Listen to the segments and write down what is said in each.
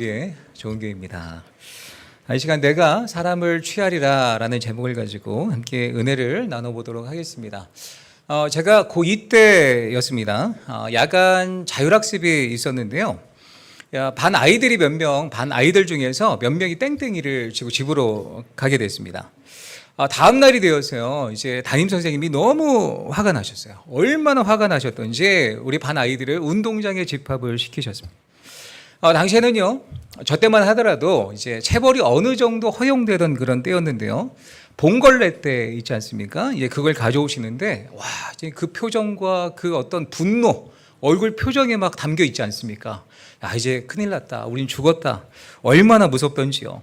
예, 좋은 교회입니다. 이 시간 내가 사람을 취하리라 라는 제목을 가지고 함께 은혜를 나눠보도록 하겠습니다. 제가 고2 때였습니다. 야간 자율학습이 있었는데요. 반 아이들이 반 아이들 중에서 몇 명이 땡땡이를 지고 집으로 가게 됐습니다. 다음 날이 되어서요, 이제 담임 선생님이 너무 화가 나셨어요. 얼마나 화가 나셨던지 우리 반 아이들을 운동장에 집합을 시키셨습니다. 당시에는요, 저 때만 하더라도 이제 체벌이 어느 정도 허용되던 그런 때였는데요. 봉걸레 때 있지 않습니까? 예, 그걸 가져오시는데, 와, 이제 그 표정과 그 어떤 분노, 얼굴 표정에 막 담겨 있지 않습니까? 이제 큰일 났다. 우린 죽었다. 얼마나 무섭던지요.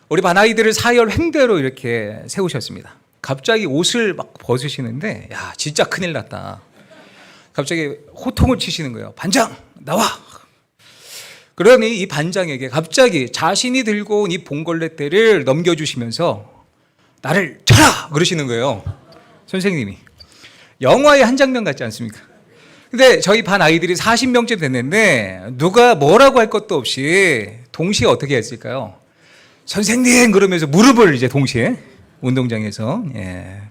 우리 반 아이들을 사열 횡대로 이렇게 세우셨습니다. 갑자기 옷을 막 벗으시는데, 야, 진짜 큰일 났다. 갑자기 호통을 치시는 거예요. 반장, 나와! 그러니 이 반장에게 갑자기 자신이 들고 온 이 봉걸레대를 넘겨주시면서 나를 쳐라! 그러시는 거예요. 선생님이. 영화의 한 장면 같지 않습니까? 근데 저희 반 아이들이 40명쯤 됐는데 누가 뭐라고 할 것도 없이 동시에 어떻게 했을까요? 선생님! 그러면서 무릎을 이제 동시에 운동장에서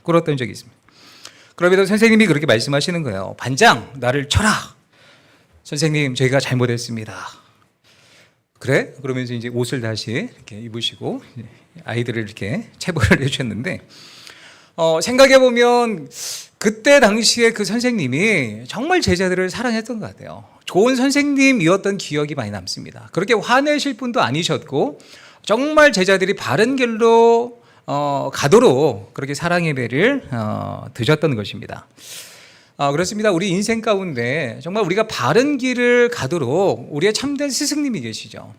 꿇었던 적이 있습니다. 그러면서 선생님이 그렇게 말씀하시는 거예요. 반장, 나를 쳐라! 선생님, 저희가 잘못했습니다. 그래? 그러면서 이제 옷을 다시 이렇게 입으시고 아이들을 이렇게 체벌을 해주셨는데, 생각해보면 그때 당시에 그 선생님이 정말 제자들을 사랑했던 것 같아요. 좋은 선생님이었던 기억이 많이 남습니다. 그렇게 화내실 분도 아니셨고, 정말 제자들이 바른 길로 가도록 그렇게 사랑의 배를 드셨던 것입니다. 그렇습니다. 우리 인생 가운데 정말 우리가 바른 길을 가도록 우리의 참된 스승님이 계시죠.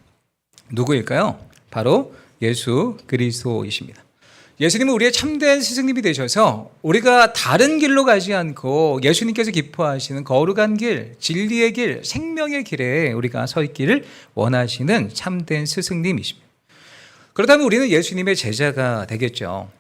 누구일까요? 바로 예수 그리스도이십니다. 예수님은 우리의 참된 스승님이 되셔서 우리가 다른 길로 가지 않고 예수님께서 기뻐하시는 거룩한 길, 진리의 길, 생명의 길에 우리가 서 있기를 원하시는 참된 스승님이십니다. 그렇다면 우리는 예수님의 제자가 되겠죠.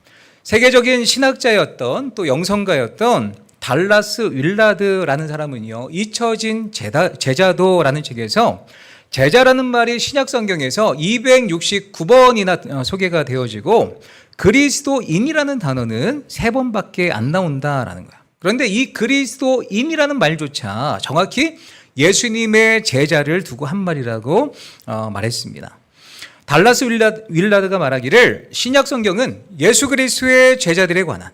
세계적인 신학자였던 또 영성가였던 달라스 윌라드라는 사람은요, 잊혀진 제자도라는 책에서 제자라는 말이 신약 성경에서 269번이나 소개가 되어지고 그리스도인이라는 단어는 3번밖에 안 나온다라는 거야. 그런데 이 그리스도인이라는 말조차 정확히 예수님의 제자를 두고 한 말이라고 말했습니다. 달라스 윌라드가 말하기를 신약 성경은 예수 그리스도의 제자들에 관한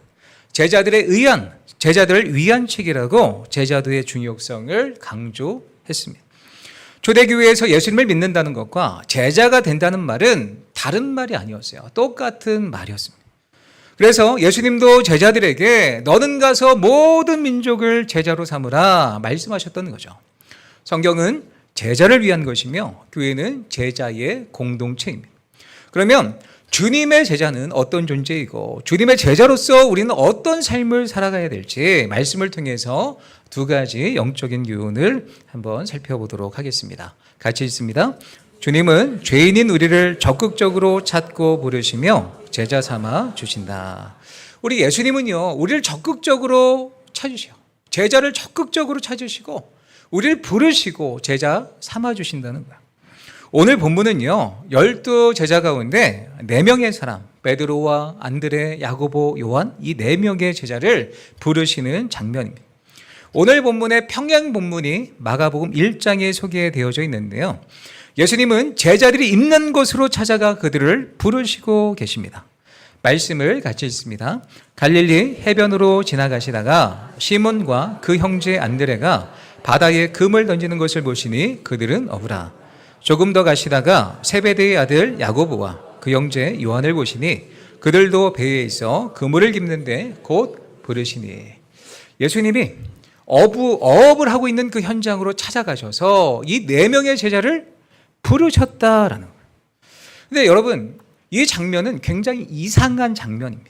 제자들을 위한 책이라고 제자도의 중요성을 강조했습니다. 초대교회에서 예수님을 믿는다는 것과 제자가 된다는 말은 다른 말이 아니었어요. 똑같은 말이었습니다. 그래서 예수님도 제자들에게 너는 가서 모든 민족을 제자로 삼으라 말씀하셨던 거죠. 성경은 제자를 위한 것이며 교회는 제자의 공동체입니다. 그러면 주님의 제자는 어떤 존재이고 주님의 제자로서 우리는 어떤 삶을 살아가야 될지 말씀을 통해서 2가지 영적인 교훈을 한번 살펴보도록 하겠습니다. 같이 읽습니다. 주님은 죄인인 우리를 적극적으로 찾고 부르시며 제자 삼아 주신다. 우리 예수님은요, 우리를 적극적으로 찾으셔. 제자를 적극적으로 찾으시고 우리를 부르시고 제자 삼아 주신다는 거야. 오늘 본문은요, 12 제자 가운데 4명의 사람, 베드로와 안드레, 야고보, 요한, 이 4명의 제자를 부르시는 장면입니다. 오늘 본문의 평행 본문이 마가복음 1장에 소개되어져 있는데요. 예수님은 제자들이 있는 곳으로 찾아가 그들을 부르시고 계십니다. 말씀을 같이 읽습니다. 갈릴리 해변으로 지나가시다가 시몬과 그 형제 안드레가 바다에 금을 던지는 것을 보시니 그들은 어부라. 조금 더 가시다가 세베대의 아들 야고보와 그 형제 요한을 보시니 그들도 배에 있어 그물을 깁는데 곧 부르시니. 예수님이 어업을 하고 있는 그 현장으로 찾아가셔서 이 4명의 제자를 부르셨다라는 거예요. 근데 여러분, 이 장면은 굉장히 이상한 장면입니다.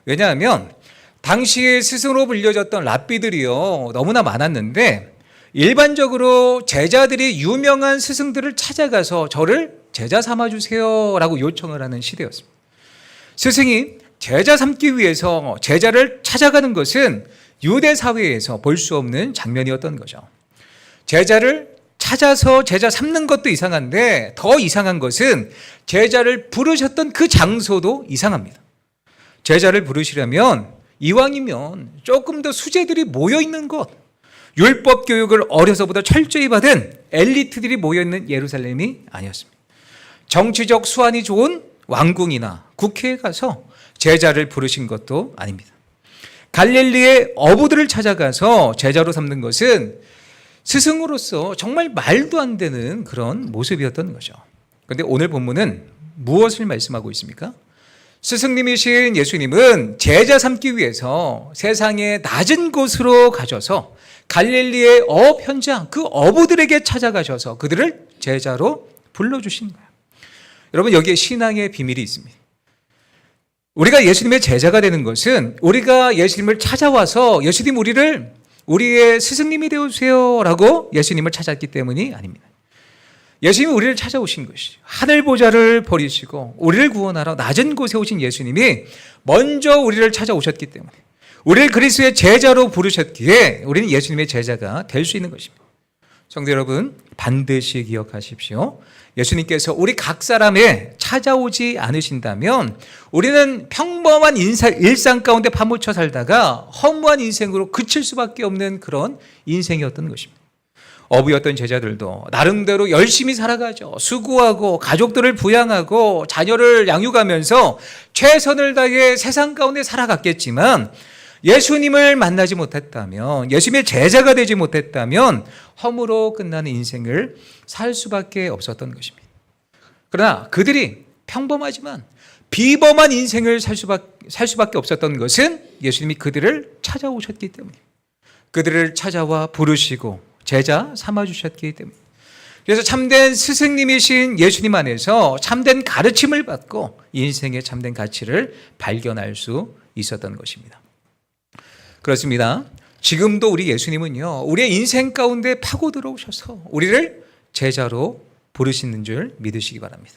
왜냐하면 당시에 스승으로 불려졌던 랍비들이요, 너무나 많았는데 일반적으로 제자들이 유명한 스승들을 찾아가서 저를 제자 삼아주세요 라고 요청을 하는 시대였습니다. 스승이 제자 삼기 위해서 제자를 찾아가는 것은 유대 사회에서 볼 수 없는 장면이었던 거죠. 제자를 찾아서 제자 삼는 것도 이상한데 더 이상한 것은 제자를 부르셨던 그 장소도 이상합니다. 제자를 부르시려면 이왕이면 조금 더 수재들이 모여있는 곳, 율법 교육을 어려서부터 철저히 받은 엘리트들이 모여있는 예루살렘이 아니었습니다. 정치적 수완이 좋은 왕궁이나 국회에 가서 제자를 부르신 것도 아닙니다. 갈릴리의 어부들을 찾아가서 제자로 삼는 것은 스승으로서 정말 말도 안 되는 그런 모습이었던 거죠. 그런데 오늘 본문은 무엇을 말씀하고 있습니까? 스승님이신 예수님은 제자 삼기 위해서 세상의 낮은 곳으로 가셔서 갈릴리의 어업 현장, 그 어부들에게 찾아가셔서 그들을 제자로 불러주신 거예요. 여러분, 여기에 신앙의 비밀이 있습니다. 우리가 예수님의 제자가 되는 것은 우리가 예수님을 찾아와서 예수님 우리의 스승님이 되어주세요 라고 예수님을 찾았기 때문이 아닙니다. 예수님이 우리를 찾아오신 것이죠. 하늘 보좌를 버리시고 우리를 구원하러 낮은 곳에 오신 예수님이 먼저 우리를 찾아오셨기 때문에 우리를 그리스도의 제자로 부르셨기에 우리는 예수님의 제자가 될 수 있는 것입니다. 성도 여러분, 반드시 기억하십시오. 예수님께서 우리 각 사람에 찾아오지 않으신다면 우리는 평범한 일상 가운데 파묻혀 살다가 허무한 인생으로 그칠 수밖에 없는 그런 인생이었던 것입니다. 어부였던 제자들도 나름대로 열심히 살아가죠. 수고하고 가족들을 부양하고 자녀를 양육하면서 최선을 다해 세상 가운데 살아갔겠지만 예수님을 만나지 못했다면, 예수님의 제자가 되지 못했다면 허무로 끝나는 인생을 살 수밖에 없었던 것입니다. 그러나 그들이 평범하지만 비범한 인생을 살 수밖에 없었던 것은 예수님이 그들을 찾아오셨기 때문입니다. 그들을 찾아와 부르시고 제자 삼아주셨기 때문입니다. 그래서 참된 스승님이신 예수님 안에서 참된 가르침을 받고 인생의 참된 가치를 발견할 수 있었던 것입니다. 그렇습니다. 지금도 우리 예수님은요, 우리의 인생 가운데 파고 들어오셔서 우리를 제자로 부르시는 줄 믿으시기 바랍니다.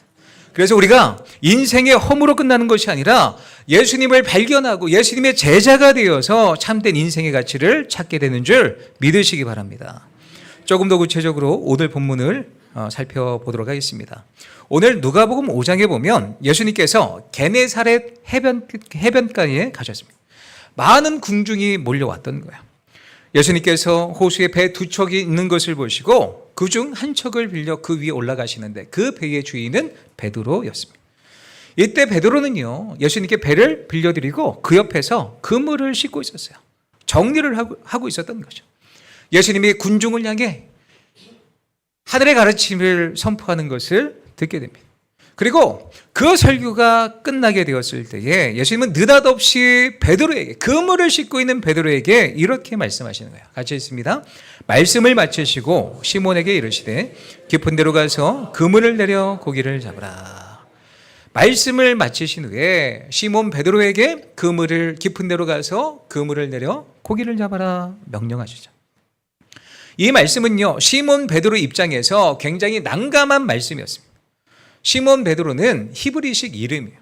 그래서 우리가 인생의 허무로 끝나는 것이 아니라 예수님을 발견하고 예수님의 제자가 되어서 참된 인생의 가치를 찾게 되는 줄 믿으시기 바랍니다. 조금 더 구체적으로 오늘 본문을 살펴보도록 하겠습니다. 오늘 누가복음 5장에 보면 예수님께서 게네사렛 해변가에 가셨습니다. 많은 군중이 몰려왔던 거예요. 예수님께서 호수에 배 두 척이 있는 것을 보시고 그중 한 척을 빌려 그 위에 올라가시는데 그 배의 주인은 베드로였습니다. 이때 베드로는요, 예수님께 배를 빌려드리고 그 옆에서 그물을 씻고 있었어요. 정리를 하고 있었던 거죠. 예수님이 군중을 향해 하늘의 가르침을 선포하는 것을 듣게 됩니다. 그리고 그 설교가 끝나게 되었을 때에 예수님은 느닷없이 베드로에게, 그물을 씻고 있는 베드로에게 이렇게 말씀하시는 거예요. 같이 읽습니다. 말씀을 마치시고 시몬에게 이르시되 깊은 데로 가서 그물을 내려 고기를 잡으라. 말씀을 마치신 후에 시몬 베드로에게 그물을 깊은 데로 가서 그물을 내려 고기를 잡아라 명령하시죠. 이 말씀은요, 시몬 베드로 입장에서 굉장히 난감한 말씀이었습니다. 시몬 베드로는 히브리식 이름이에요.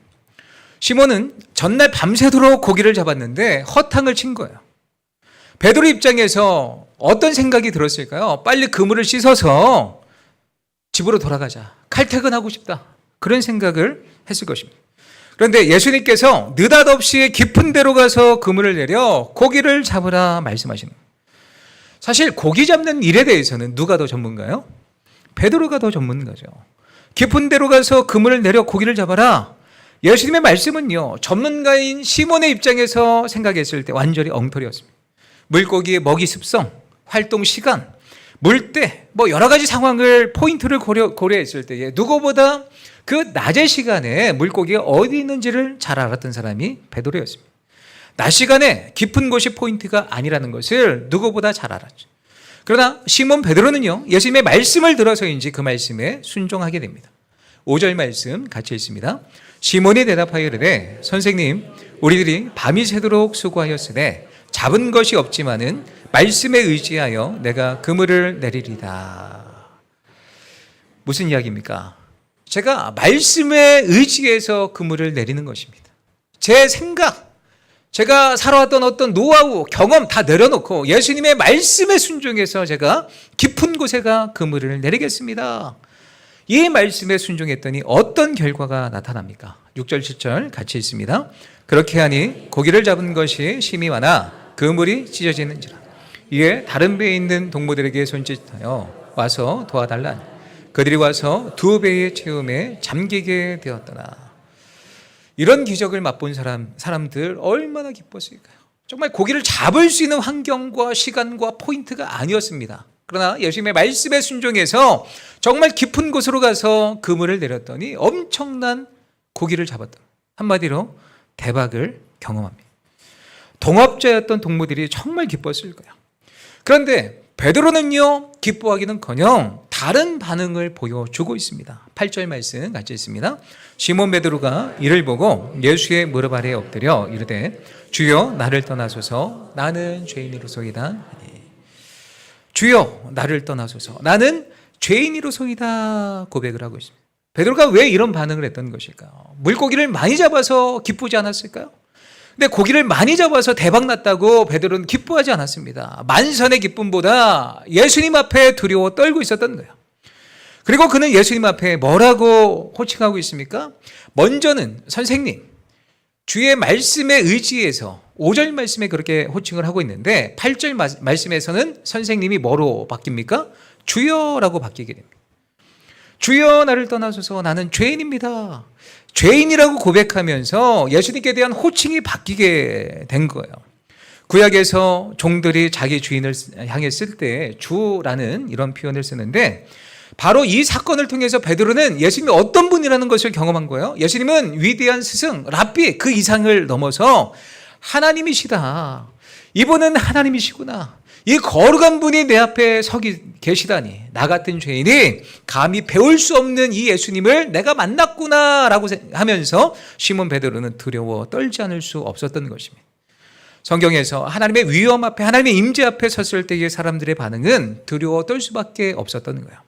시몬은 전날 밤새도록 고기를 잡았는데 허탕을 친 거예요. 베드로 입장에서 어떤 생각이 들었을까요? 빨리 그물을 씻어서 집으로 돌아가자. 칼퇴근하고 싶다. 그런 생각을 했을 것입니다. 그런데 예수님께서 느닷없이 깊은 데로 가서 그물을 내려 고기를 잡으라 말씀하시는 거예요. 사실 고기 잡는 일에 대해서는 누가 더 전문가요? 베드로가 더 전문가죠. 깊은 데로 가서 그물을 내려 고기를 잡아라. 예수님의 말씀은요, 전문가인 시몬의 입장에서 생각했을 때 완전히 엉터리였습니다. 물고기의 먹이 습성, 활동 시간, 물때, 여러 가지 상황을 포인트를 고려했을 때에 누구보다 그 낮의 시간에 물고기가 어디 있는지를 잘 알았던 사람이 베드로였습니다. 낮 시간에 깊은 곳이 포인트가 아니라는 것을 누구보다 잘 알았죠. 그러나 시몬 베드로는요, 예수님의 말씀을 들어서인지 그 말씀에 순종하게 됩니다. 5절 말씀 같이 읽습니다. 시몬이 대답하여 이르되 선생님, 우리들이 밤이 새도록 수고하였으되 잡은 것이 없지만은 말씀에 의지하여 내가 그물을 내리리다. 무슨 이야기입니까? 제가 말씀에 의지해서 그물을 내리는 것입니다. 제 생각, 제가 살아왔던 어떤 노하우, 경험 다 내려놓고 예수님의 말씀에 순종해서 제가 깊은 곳에 가 그물을 내리겠습니다. 이 말씀에 순종했더니 어떤 결과가 나타납니까? 6절 7절 같이 있습니다. 그렇게 하니 고기를 잡은 것이 심히 많아 그물이 찢어지는지라. 이에 다른 배에 있는 동무들에게 손짓하여 와서 도와달라니 그들이 와서 2배의 채움에 잠기게 되었더라. 이런 기적을 맛본 사람들 얼마나 기뻤을까요? 정말 고기를 잡을 수 있는 환경과 시간과 포인트가 아니었습니다. 그러나 예수님의 말씀에 순종해서 정말 깊은 곳으로 가서 그물을 내렸더니 엄청난 고기를 잡았다. 한마디로 대박을 경험합니다. 동업자였던 동무들이 정말 기뻤을 거예요. 그런데 베드로는요, 기뻐하기는커녕 다른 반응을 보여주고 있습니다. 8절 말씀 같이 있습니다. 시몬 베드로가 이를 보고 예수의 무릎 아래에 엎드려 이르되 주여 나를 떠나소서 나는 죄인이로소이다. 주여 나를 떠나소서 나는 죄인이로소이다 고백을 하고 있습니다. 베드로가 왜 이런 반응을 했던 것일까요? 물고기를 많이 잡아서 기쁘지 않았을까요? 근데 고기를 많이 잡아서 대박 났다고 베드로는 기뻐하지 않았습니다. 만선의 기쁨보다 예수님 앞에 두려워 떨고 있었던 거예요. 그리고 그는 예수님 앞에 뭐라고 호칭하고 있습니까? 먼저는 선생님, 주의 말씀에 의지해서 5절 말씀에 그렇게 호칭을 하고 있는데 8절 말씀에서는 선생님이 뭐로 바뀝니까? 주여라고 바뀌게 됩니다. 주여 나를 떠나소서 나는 죄인입니다. 죄인이라고 고백하면서 예수님께 대한 호칭이 바뀌게 된 거예요. 구약에서 종들이 자기 주인을 향해 쓸 때 주라는 이런 표현을 쓰는데 바로 이 사건을 통해서 베드로는 예수님이 어떤 분이라는 것을 경험한 거예요. 예수님은 위대한 스승, 랍비 그 이상을 넘어서 하나님이시다. 이분은 하나님이시구나. 이 거룩한 분이 내 앞에 계시다니 나 같은 죄인이 감히 배울 수 없는 이 예수님을 내가 만났구나라고 하면서 시몬 베드로는 두려워 떨지 않을 수 없었던 것입니다. 성경에서 하나님의 위엄 앞에 하나님의 임재 앞에 섰을 때의 사람들의 반응은 두려워 떨 수밖에 없었던 거예요.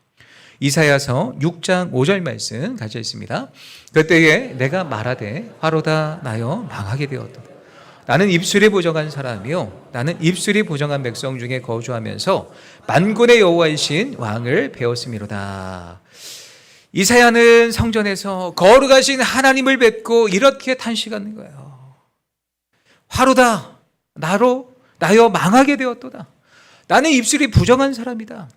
이사야서 6장 5절 말씀 가져 있습니다. 그때에 내가 말하되 화로다 나여 망하게 되었다. 나는 입술이 부정한 사람이요 나는 입술이 부정한 백성 중에 거주하면서 만군의 여호와이신 왕을 배웠음이로다. 이사야는 성전에서 거룩하신 하나님을 뵙고 이렇게 탄식하는 거예요. 화로다 나여 망하게 되었도다. 나는 입술이 부정한 사람이다.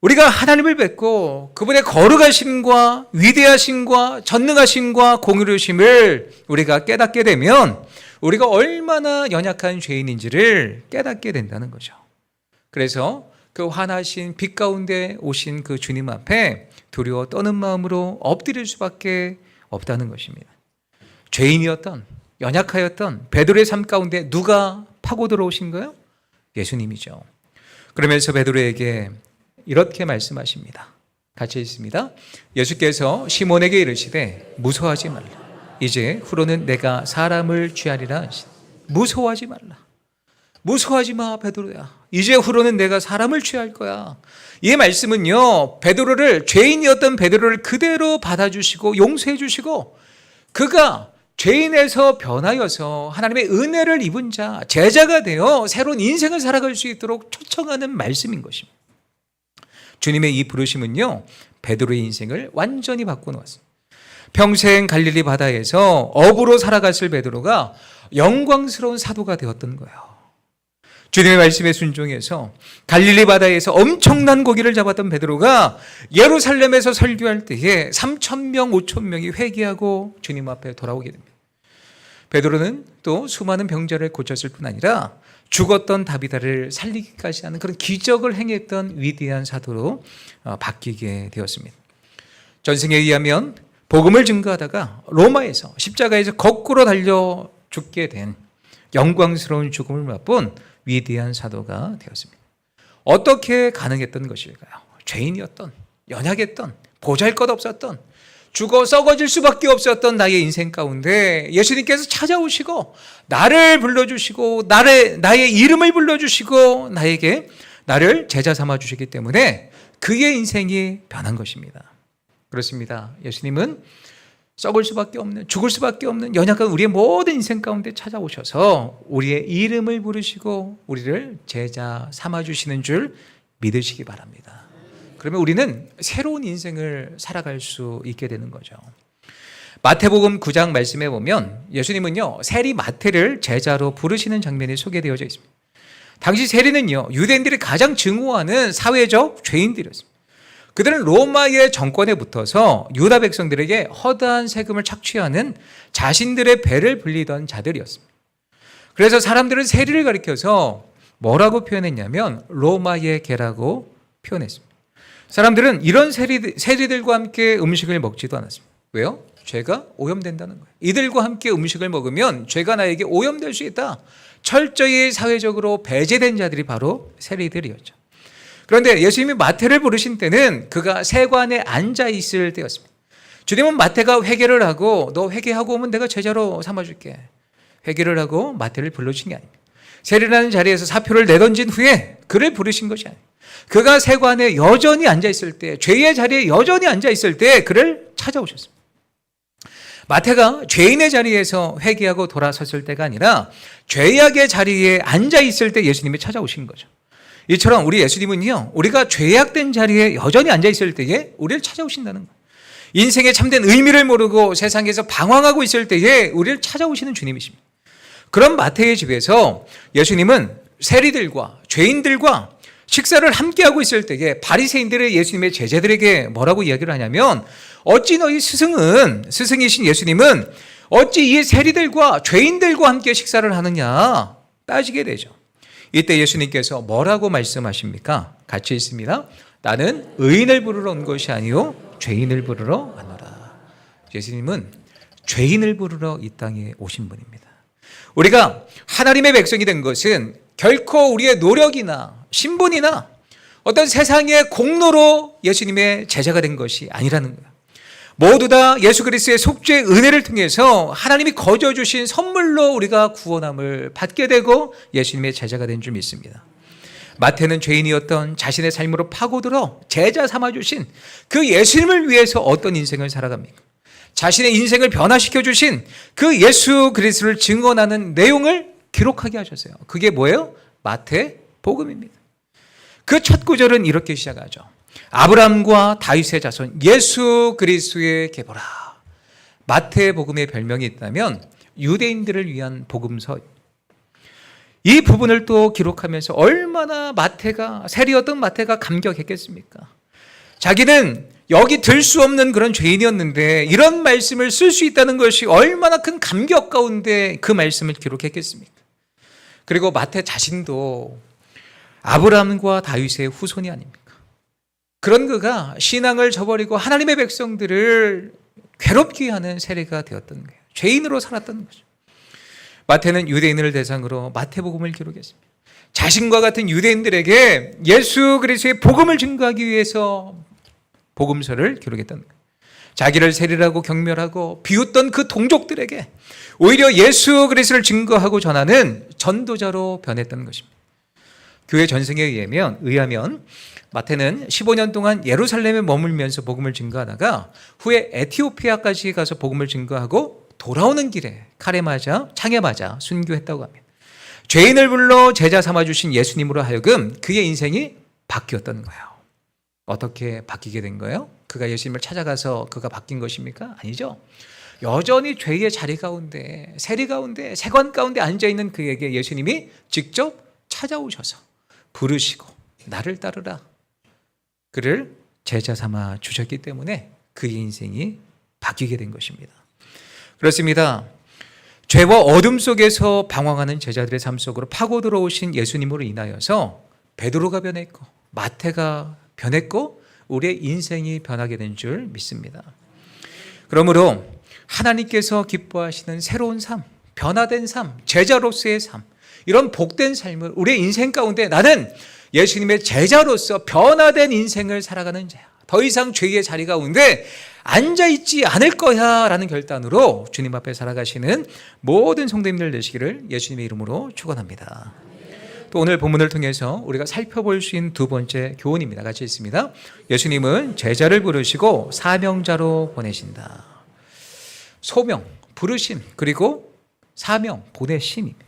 우리가 하나님을 뵙고 그분의 거룩하심과 위대하심과 전능하심과 공의로우심을 우리가 깨닫게 되면 우리가 얼마나 연약한 죄인인지를 깨닫게 된다는 거죠. 그래서 그 환하신 빛 가운데 오신 그 주님 앞에 두려워 떠는 마음으로 엎드릴 수밖에 없다는 것입니다. 죄인이었던 연약하였던 베드로의 삶 가운데 누가 파고 들어오신 거예요? 예수님이죠. 그러면서 베드로에게 이렇게 말씀하십니다. 같이 있습니다. 예수께서 시몬에게 이르시되 무서워하지 말라. 이제 후로는 내가 사람을 취하리라. 무서워하지 말라. 무서워하지 마 베드로야. 이제 후로는 내가 사람을 취할 거야. 이 말씀은요, 베드로를 죄인이었던 베드로를 그대로 받아주시고 용서해 주시고 그가 죄인에서 변하여서 하나님의 은혜를 입은 자, 제자가 되어 새로운 인생을 살아갈 수 있도록 초청하는 말씀인 것입니다. 주님의 이 부르심은요, 베드로의 인생을 완전히 바꿔놓았습니다. 평생 갈릴리 바다에서 어부로 살아갔을 베드로가 영광스러운 사도가 되었던 거예요. 주님의 말씀에 순종해서 갈릴리 바다에서 엄청난 고기를 잡았던 베드로가 예루살렘에서 설교할 때에 3,000명, 5,000명이 회개하고 주님 앞에 돌아오게 됩니다. 베드로는 또 수많은 병자를 고쳤을 뿐 아니라 죽었던 다비다를 살리기까지 하는 그런 기적을 행했던 위대한 사도로 바뀌게 되었습니다. 전승에 의하면 복음을 증거하다가 로마에서 십자가에서 거꾸로 달려 죽게 된 영광스러운 죽음을 맛본 위대한 사도가 되었습니다. 어떻게 가능했던 것일까요? 죄인이었던, 연약했던, 보잘것없었던, 죽어 썩어질 수밖에 없었던 나의 인생 가운데 예수님께서 찾아오시고 나를 불러주시고 나의 이름을 불러주시고 나를 제자 삼아주시기 때문에 그의 인생이 변한 것입니다. 그렇습니다. 예수님은 썩을 수밖에 없는, 죽을 수밖에 없는 연약한 우리의 모든 인생 가운데 찾아오셔서 우리의 이름을 부르시고 우리를 제자 삼아주시는 줄 믿으시기 바랍니다. 그러면 우리는 새로운 인생을 살아갈 수 있게 되는 거죠. 마태복음 9장 말씀에 보면 예수님은요, 세리 마태를 제자로 부르시는 장면이 소개되어져 있습니다. 당시 세리는요, 유대인들이 가장 증오하는 사회적 죄인들이었습니다. 그들은 로마의 정권에 붙어서 유다 백성들에게 허다한 세금을 착취하는 자신들의 배를 불리던 자들이었습니다. 그래서 사람들은 세리를 가리켜서 뭐라고 표현했냐면 로마의 개라고 표현했습니다. 사람들은 이런 세리들과 함께 음식을 먹지도 않았습니다. 왜요? 죄가 오염된다는 거예요. 이들과 함께 음식을 먹으면 죄가 나에게 오염될 수 있다. 철저히 사회적으로 배제된 자들이 바로 세리들이었죠. 그런데 예수님이 마태를 부르신 때는 그가 세관에 앉아 있을 때였습니다. 주님은 마태가 회개를 하고 너 회개하고 오면 내가 제자로 삼아줄게. 회개를 하고 마태를 불러주신 게 아닙니다. 세리라는 자리에서 사표를 내던진 후에 그를 부르신 것이 아닙니다. 그가 세관에 여전히 앉아 있을 때, 죄의 자리에 여전히 앉아 있을 때 그를 찾아오셨습니다. 마태가 죄인의 자리에서 회개하고 돌아섰을 때가 아니라 죄악의 자리에 앉아 있을 때 예수님이 찾아오신 거죠. 이처럼 우리 예수님은요, 우리가 죄악된 자리에 여전히 앉아 있을 때에 우리를 찾아오신다는 거예요. 인생의 참된 의미를 모르고 세상에서 방황하고 있을 때에 우리를 찾아오시는 주님이십니다. 그런 마태의 집에서 예수님은 세리들과 죄인들과 식사를 함께하고 있을 때에 바리새인들의 예수님의 제자들에게 뭐라고 이야기를 하냐면 어찌 너희 스승이신 예수님은 어찌 이 세리들과 죄인들과 함께 식사를 하느냐 따지게 되죠. 이때 예수님께서 뭐라고 말씀하십니까? 같이 있습니다. 나는 의인을 부르러 온 것이 아니요 죄인을 부르러 왔노라. 예수님은 죄인을 부르러 이 땅에 오신 분입니다. 우리가 하나님의 백성이 된 것은 결코 우리의 노력이나 신분이나 어떤 세상의 공로로 예수님의 제자가 된 것이 아니라는 거예요. 모두 다 예수 그리스도의 속죄의 은혜를 통해서 하나님이 거저 주신 선물로 우리가 구원함을 받게 되고 예수님의 제자가 된 줄 믿습니다. 마태는 죄인이었던 자신의 삶으로 파고들어 제자 삼아주신 그 예수님을 위해서 어떤 인생을 살아갑니까? 자신의 인생을 변화시켜 주신 그 예수 그리스도를 증언하는 내용을 기록하게 하셨어요. 그게 뭐예요? 마태복음입니다. 그 첫 구절은 이렇게 시작하죠. 아브라함과 다윗의 자손 예수 그리스도의 계보라. 마태복음의 별명이 있다면 유대인들을 위한 복음서. 이 부분을 또 기록하면서 얼마나 세리였던 마태가 감격했겠습니까? 자기는 여기 들 수 없는 그런 죄인이었는데 이런 말씀을 쓸 수 있다는 것이 얼마나 큰 감격 가운데 그 말씀을 기록했겠습니까? 그리고 마태 자신도 아브라함과 다윗의 후손이 아닙니까? 그런 그가 신앙을 저버리고 하나님의 백성들을 괴롭게 하는 세리가 되었던 거예요. 죄인으로 살았던 거죠. 마태는 유대인을 대상으로 마태복음을 기록했습니다. 자신과 같은 유대인들에게 예수 그리스도의 복음을 증거하기 위해서 복음서를 기록했던 거예요. 자기를 세리라고 경멸하고 비웃던 그 동족들에게 오히려 예수 그리스도를 증거하고 전하는 전도자로 변했던 것입니다. 교회 전승에 의하면 마태는 15년 동안 예루살렘에 머물면서 복음을 증거하다가 후에 에티오피아까지 가서 복음을 증거하고 돌아오는 길에 창에 맞아 순교했다고 합니다. 죄인을 불러 제자 삼아주신 예수님으로 하여금 그의 인생이 바뀌었던 거예요. 어떻게 바뀌게 된 거예요? 그가 예수님을 찾아가서 그가 바뀐 것입니까? 아니죠. 여전히 죄의 자리 가운데, 세리 가운데, 세관 가운데 앉아있는 그에게 예수님이 직접 찾아오셔서 부르시고 나를 따르라. 그를 제자 삼아 주셨기 때문에 그의 인생이 바뀌게 된 것입니다. 그렇습니다. 죄와 어둠 속에서 방황하는 제자들의 삶 속으로 파고 들어오신 예수님으로 인하여서 베드로가 변했고 마태가 변했고 우리의 인생이 변하게 된 줄 믿습니다. 그러므로 하나님께서 기뻐하시는 새로운 삶, 변화된 삶, 제자로서의 삶, 이런 복된 삶을 우리의 인생 가운데 나는 예수님의 제자로서 변화된 인생을 살아가는 자야. 더 이상 죄의 자리 가운데 앉아있지 않을 거야 라는 결단으로 주님 앞에 살아가시는 모든 성도님들 되시기를 예수님의 이름으로 축원합니다. 또 오늘 본문을 통해서 우리가 살펴볼 수 있는 두 번째 교훈입니다. 같이 있습니다. 예수님은 제자를 부르시고 사명자로 보내신다. 소명, 부르심, 그리고 사명, 보내심입니다.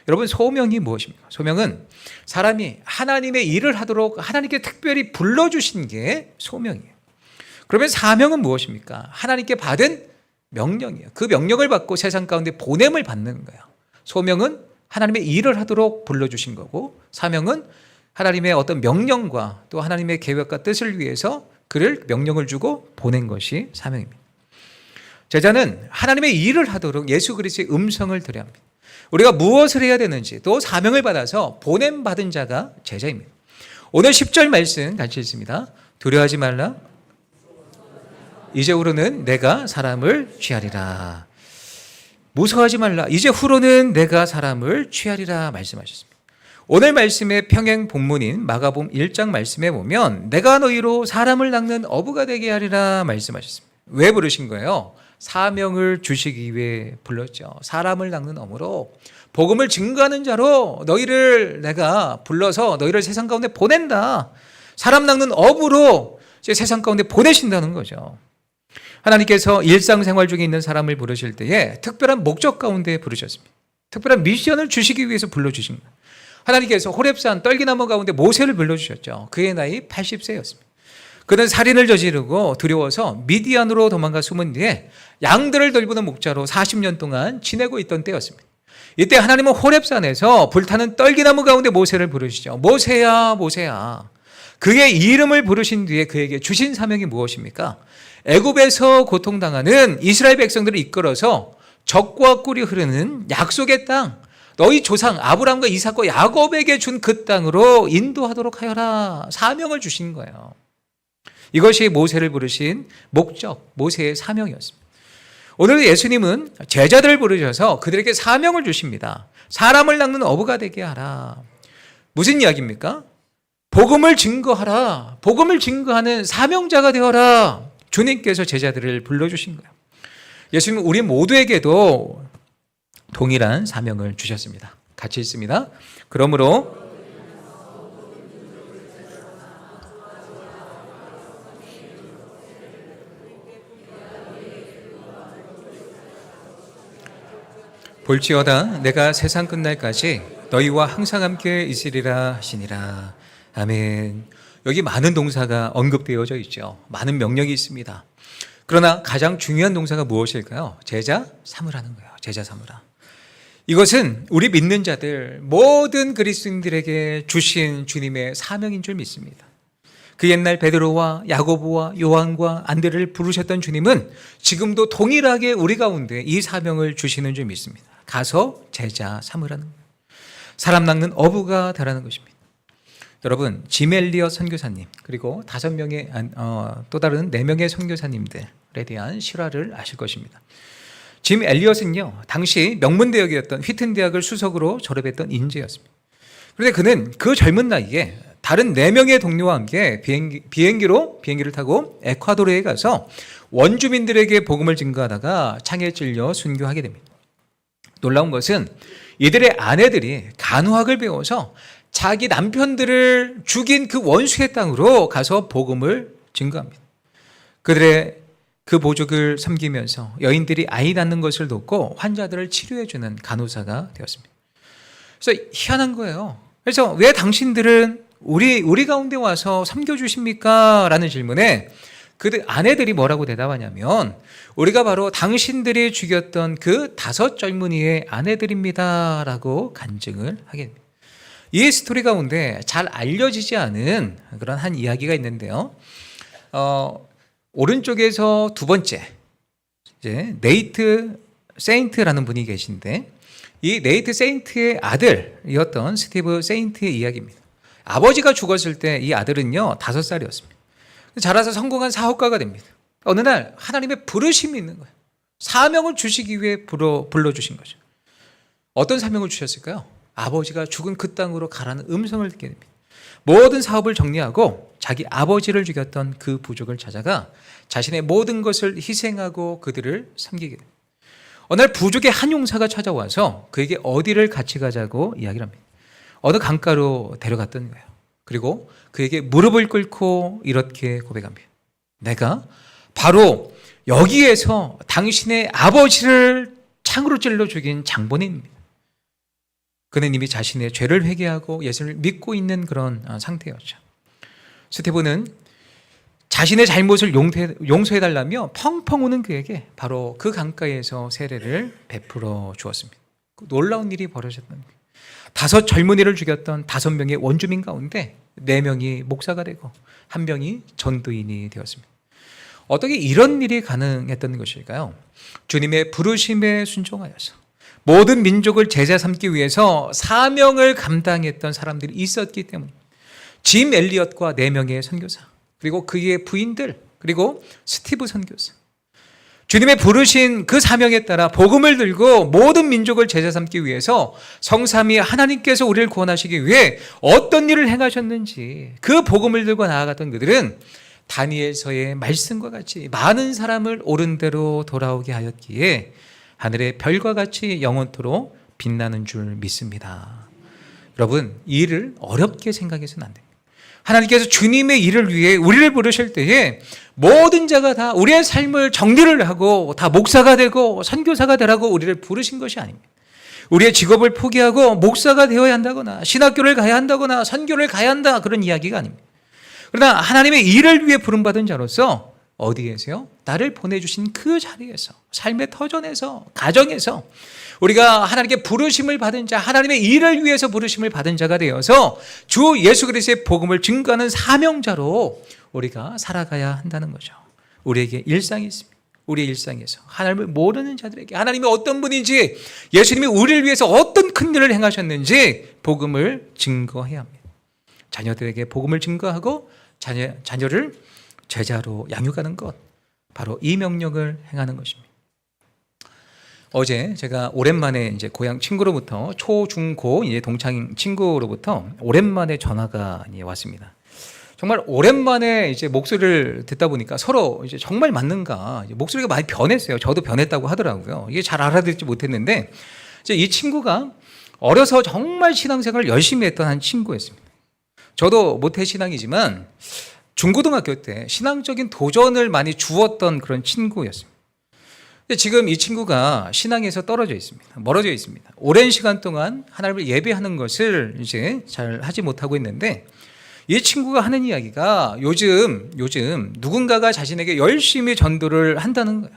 여러분, 소명이 무엇입니까? 소명은 사람이 하나님의 일을 하도록 하나님께 특별히 불러주신 게 소명이에요. 그러면 사명은 무엇입니까? 하나님께 받은 명령이에요. 그 명령을 받고 세상 가운데 보냄을 받는 거예요. 소명은 하나님의 일을 하도록 불러주신 거고, 사명은 하나님의 어떤 명령과 또 하나님의 계획과 뜻을 위해서 그를 명령을 주고 보낸 것이 사명입니다. 제자는 하나님의 일을 하도록 예수 그리스도의 음성을 들어야 합니다. 우리가 무엇을 해야 되는지 또 사명을 받아서 보냄받은 자가 제자입니다. 오늘 10절 말씀 같이 읽습니다. 두려워하지 말라. 이제후로는 내가 사람을 취하리라. 무서워하지 말라. 이제후로는 내가 사람을 취하리라 말씀하셨습니다. 오늘 말씀의 평행 본문인 마가복음 1장 말씀에 보면 내가 너희로 사람을 낚는 어부가 되게 하리라 말씀하셨습니다. 왜 부르신 거예요? 사명을 주시기 위해 불렀죠. 사람을 낚는 어부로 복음을 증거하는 자로 너희를 내가 불러서 너희를 세상 가운데 보낸다. 사람 낚는 어부로 세상 가운데 보내신다는 거죠. 하나님께서 일상생활 중에 있는 사람을 부르실 때에 특별한 목적 가운데 부르셨습니다. 특별한 미션을 주시기 위해서 불러주신 거예요. 하나님께서 호렙산 떨기나무 가운데 모세를 불러주셨죠. 그의 나이 80세였습니다. 그는 살인을 저지르고 두려워서 미디안으로 도망가 숨은 뒤에 양들을 돌보는 목자로 40년 동안 지내고 있던 때였습니다. 이때 하나님은 호렙산에서 불타는 떨기나무 가운데 모세를 부르시죠. 모세야, 모세야. 그의 이름을 부르신 뒤에 그에게 주신 사명이 무엇입니까? 애굽에서 고통당하는 이스라엘 백성들을 이끌어서 적과 꿀이 흐르는 약속의 땅, 너희 조상 아브라함과 이삭과 야곱에게 준 그 땅으로 인도하도록 하여라. 사명을 주신 거예요. 이것이 모세를 부르신 목적, 모세의 사명이었습니다. 오늘 예수님은 제자들을 부르셔서 그들에게 사명을 주십니다. 사람을 낚는 어부가 되게 하라. 무슨 이야기입니까? 복음을 증거하라. 복음을 증거하는 사명자가 되어라. 주님께서 제자들을 불러주신 거예요. 예수님은 우리 모두에게도 동일한 사명을 주셨습니다. 같이 읽습니다. 그러므로 볼지어다 내가 세상 끝날까지 너희와 항상 함께 있으리라 하시니라. 아멘. 여기 많은 동사가 언급되어져 있죠. 많은 명령이 있습니다. 그러나 가장 중요한 동사가 무엇일까요? 제자 삼으라는 거예요. 제자 삼으라. 이것은 우리 믿는 자들 모든 그리스도인들에게 주신 주님의 사명인 줄 믿습니다. 그 옛날 베드로와 야고보와 요한과 안드레를 부르셨던 주님은 지금도 동일하게 우리 가운데 이 사명을 주시는 줄 믿습니다. 가서 제자 삼으라는 거예요. 사람 낚는 어부가 되라는 것입니다. 여러분, 짐 엘리엇 선교사님 그리고 5명의 또 다른 4명의 선교사님들에 대한 실화를 아실 것입니다. 짐 엘리엇은요, 당시 명문대학이었던 휘튼 대학을 수석으로 졸업했던 인재였습니다. 그런데 그는 그 젊은 나이에 다른 4명의 동료와 함께 비행기를 타고 에콰도르에 가서 원주민들에게 복음을 증거하다가 창에 찔려 순교하게 됩니다. 놀라운 것은 이들의 아내들이 간호학을 배워서 자기 남편들을 죽인 그 원수의 땅으로 가서 복음을 증거합니다. 그들의 그 보족을 섬기면서 여인들이 아이 낳는 것을 돕고 환자들을 치료해주는 간호사가 되었습니다. 그래서 희한한 거예요. 그래서 왜 당신들은 우리 가운데 와서 섬겨주십니까? 라는 질문에 그들 아내들이 뭐라고 대답하냐면 우리가 바로 당신들이 죽였던 그 5 젊은이의 아내들입니다 라고 간증을 하게 됩니다. 이 스토리 가운데 잘 알려지지 않은 그런 한 이야기가 있는데요. 오른쪽에서 두 번째 이제 네이트 세인트라는 분이 계신데 이 네이트 세인트의 아들이었던 스티브 세인트의 이야기입니다. 아버지가 죽었을 때 이 아들은요 5살이었습니다. 자라서 성공한 사업가가 됩니다. 어느 날 하나님의 부르심이 있는 거예요. 사명을 주시기 위해 불러주신 거죠. 어떤 사명을 주셨을까요? 아버지가 죽은 그 땅으로 가라는 음성을 듣게 됩니다. 모든 사업을 정리하고 자기 아버지를 죽였던 그 부족을 찾아가 자신의 모든 것을 희생하고 그들을 섬기게 됩니다. 어느 날 부족의 한 용사가 찾아와서 그에게 어디를 같이 가자고 이야기를 합니다. 어느 강가로 데려갔던 거예요. 그리고 그에게 무릎을 꿇고 이렇게 고백합니다. 내가 바로 여기에서 당신의 아버지를 창으로 찔러 죽인 장본인입니다. 그는 이미 자신의 죄를 회개하고 예수를 믿고 있는 그런 상태였죠. 스테반은 자신의 잘못을 용서해달라며 펑펑 우는 그에게 바로 그 강가에서 세례를 베풀어 주었습니다. 놀라운 일이 벌어졌던 거예요. 5 젊은이를 죽였던 5명의 원주민 가운데 4명이 목사가 되고 1명이 전도인이 되었습니다. 어떻게 이런 일이 가능했던 것일까요? 주님의 부르심에 순종하여서 모든 민족을 제자 삼기 위해서 사명을 감당했던 사람들이 있었기 때문입니다. 짐 엘리엇과 4명의 선교사, 그리고 그의 부인들, 그리고 스티브 선교사. 주님의 부르신 그 사명에 따라 복음을 들고 모든 민족을 제자 삼기 위해서 성삼위 하나님께서 우리를 구원하시기 위해 어떤 일을 행하셨는지 그 복음을 들고 나아갔던 그들은 다니엘서의 말씀과 같이 많은 사람을 옳은 대로 돌아오게 하였기에 하늘의 별과 같이 영원토록 빛나는 줄 믿습니다. 여러분, 이 일을 어렵게 생각해서는 안 됩니다. 하나님께서 주님의 일을 위해 우리를 부르실 때에 모든 자가 다 우리의 삶을 정리를 하고 다 목사가 되고 선교사가 되라고 우리를 부르신 것이 아닙니다. 우리의 직업을 포기하고 목사가 되어야 한다거나 신학교를 가야 한다거나 선교를 가야 한다, 그런 이야기가 아닙니다. 그러나 하나님의 일을 위해 부름받은 자로서 어디에서요? 나를 보내주신 그 자리에서, 삶의 터전에서, 가정에서 우리가 하나님께 부르심을 받은 자, 하나님의 일을 위해서 부르심을 받은 자가 되어서 주 예수 그리스도의 복음을 증거하는 사명자로 우리가 살아가야 한다는 거죠. 우리에게 일상이 있습니다. 우리의 일상에서 하나님을 모르는 자들에게 하나님이 어떤 분인지, 예수님이 우리를 위해서 어떤 큰 일을 행하셨는지 복음을 증거해야 합니다. 자녀들에게 복음을 증거하고 자녀를 제자로 양육하는 것, 바로 이 명령을 행하는 것입니다. 어제 제가 오랜만에 이제 고향 친구로부터 초, 중, 고 이제 동창 친구로부터 오랜만에 전화가 왔습니다. 정말 오랜만에 이제 목소리를 듣다 보니까 서로 이제 정말 맞는가, 목소리가 많이 변했어요. 저도 변했다고 하더라고요. 이게 잘 알아듣지 못했는데, 이제 이 친구가 어려서 정말 신앙생활을 열심히 했던 한 친구였습니다. 저도 모태신앙이지만 중고등학교 때 신앙적인 도전을 많이 주었던 그런 친구였습니다. 근데 지금 이 친구가 신앙에서 떨어져 있습니다. 멀어져 있습니다. 오랜 시간 동안 하나님을 예배하는 것을 이제 잘 하지 못하고 있는데, 이 친구가 하는 이야기가 요즘 누군가가 자신에게 열심히 전도를 한다는 거예요.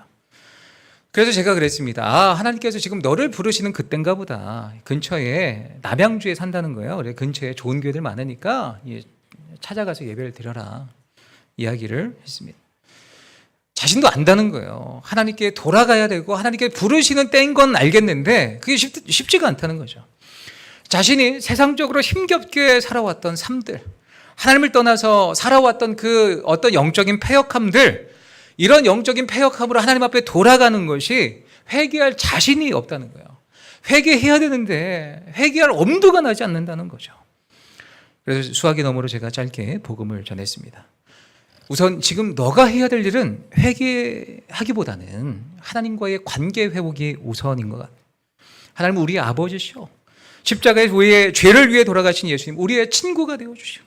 그래서 제가 그랬습니다. 하나님께서 지금 너를 부르시는 그때인가 보다. 근처에 남양주에 산다는 거예요. 그래, 근처에 좋은 교회들 많으니까 찾아가서 예배를 드려라, 이야기를 했습니다. 자신도 안다는 거예요. 하나님께 돌아가야 되고 하나님께 부르시는 때인 건 알겠는데 그게 쉽지가 않다는 거죠. 자신이 세상적으로 힘겹게 살아왔던 삶들, 하나님을 떠나서 살아왔던 그 어떤 영적인 패역함들, 이런 영적인 패역함으로 하나님 앞에 돌아가는 것이 회개할 자신이 없다는 거예요. 회개해야 되는데 회개할 엄두가 나지 않는다는 거죠. 그래서 수학의 너머로 제가 짧게 복음을 전했습니다. 우선 지금 너가 해야 될 일은 회개하기보다는 하나님과의 관계 회복이 우선인 것 같아요. 하나님은 우리의 아버지시오. 십자가의 우리의 죄를 위해 돌아가신 예수님, 우리의 친구가 되어주시오.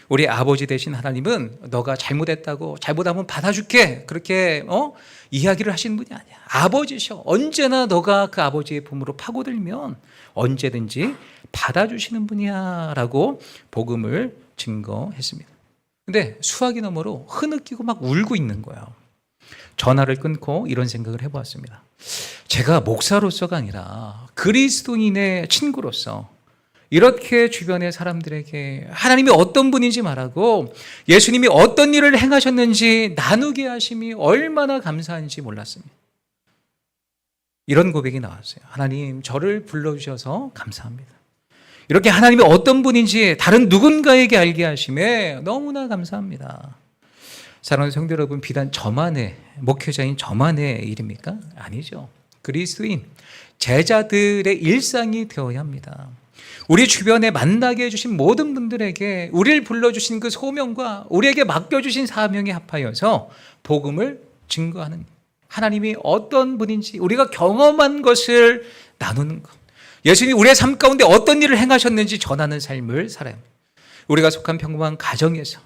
우리 아버지 되신 하나님은 너가 잘못했다고, 잘못하면 받아줄게, 그렇게 이야기를 하시는 분이 아니야. 아버지셔. 언제나 너가 그 아버지의 품으로 파고들면 언제든지 받아주시는 분이야 라고 복음을 증거했습니다. 근데 수화기 너머로 흐느끼고 막 울고 있는 거예요. 전화를 끊고 이런 생각을 해보았습니다. 제가 목사로서가 아니라 그리스도인의 친구로서 이렇게 주변의 사람들에게 하나님이 어떤 분인지 말하고 예수님이 어떤 일을 행하셨는지 나누게 하심이 얼마나 감사한지 몰랐습니다. 이런 고백이 나왔어요. 하나님, 저를 불러주셔서 감사합니다. 이렇게 하나님이 어떤 분인지 다른 누군가에게 알게 하심에 너무나 감사합니다. 사랑하는 성도 여러분, 비단 저만의, 목회자인 저만의 일입니까? 아니죠. 그리스도인 제자들의 일상이 되어야 합니다. 우리 주변에 만나게 해주신 모든 분들에게 우리를 불러주신 그 소명과 우리에게 맡겨주신 사명에 합하여서 복음을 증거하는, 하나님이 어떤 분인지 우리가 경험한 것을 나누는 것, 예수님이 우리의 삶 가운데 어떤 일을 행하셨는지 전하는 삶을 살아야 합니다. 우리가 속한 평범한 가정에서,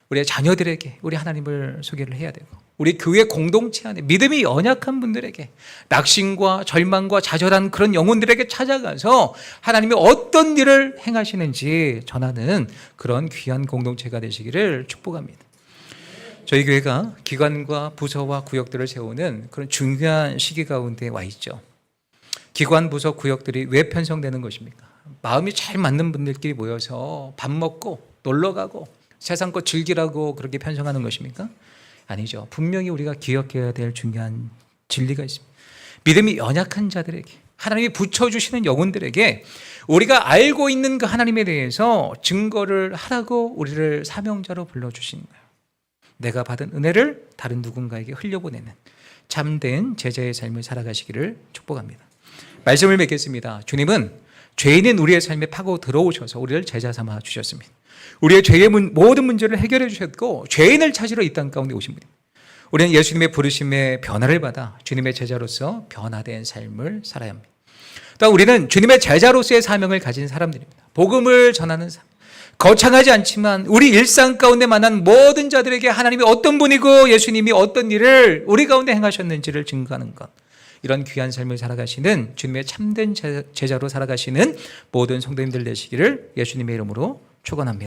우리의 자녀들에게 우리 하나님을 소개를 해야 되고, 우리 교회 공동체 안에 믿음이 연약한 분들에게, 낙심과 절망과 좌절한 그런 영혼들에게 찾아가서 하나님이 어떤 일을 행하시는지 전하는 그런 귀한 공동체가 되시기를 축복합니다. 저희 교회가 기관과 부서와 구역들을 세우는 그런 중요한 시기 가운데 와 있죠. 기관, 부서, 구역들이 왜 편성되는 것입니까? 마음이 잘 맞는 분들끼리 모여서 밥 먹고 놀러 가고 세상 것 즐기라고 그렇게 편성하는 것입니까? 아니죠. 분명히 우리가 기억해야 될 중요한 진리가 있습니다. 믿음이 연약한 자들에게, 하나님이 붙여주시는 영혼들에게 우리가 알고 있는 그 하나님에 대해서 증거를 하라고 우리를 사명자로 불러주신 거예요. 내가 받은 은혜를 다른 누군가에게 흘려보내는 참된 제자의 삶을 살아가시기를 축복합니다. 말씀을 맺겠습니다. 주님은 죄인인 우리의 삶에 파고 들어오셔서 우리를 제자 삼아 주셨습니다. 우리의 죄의 모든 문제를 해결해 주셨고 죄인을 찾으러 이 땅 가운데 오신 분입니다. 우리는 예수님의 부르심에 변화를 받아 주님의 제자로서 변화된 삶을 살아야 합니다. 또 우리는 주님의 제자로서의 사명을 가진 사람들입니다. 복음을 전하는 삶, 거창하지 않지만 우리 일상 가운데 만난 모든 자들에게 하나님이 어떤 분이고 예수님이 어떤 일을 우리 가운데 행하셨는지를 증거하는 것, 이런 귀한 삶을 살아가시는 주님의 참된 제자로 살아가시는 모든 성도님들 되시기를 예수님의 이름으로 축원합니다.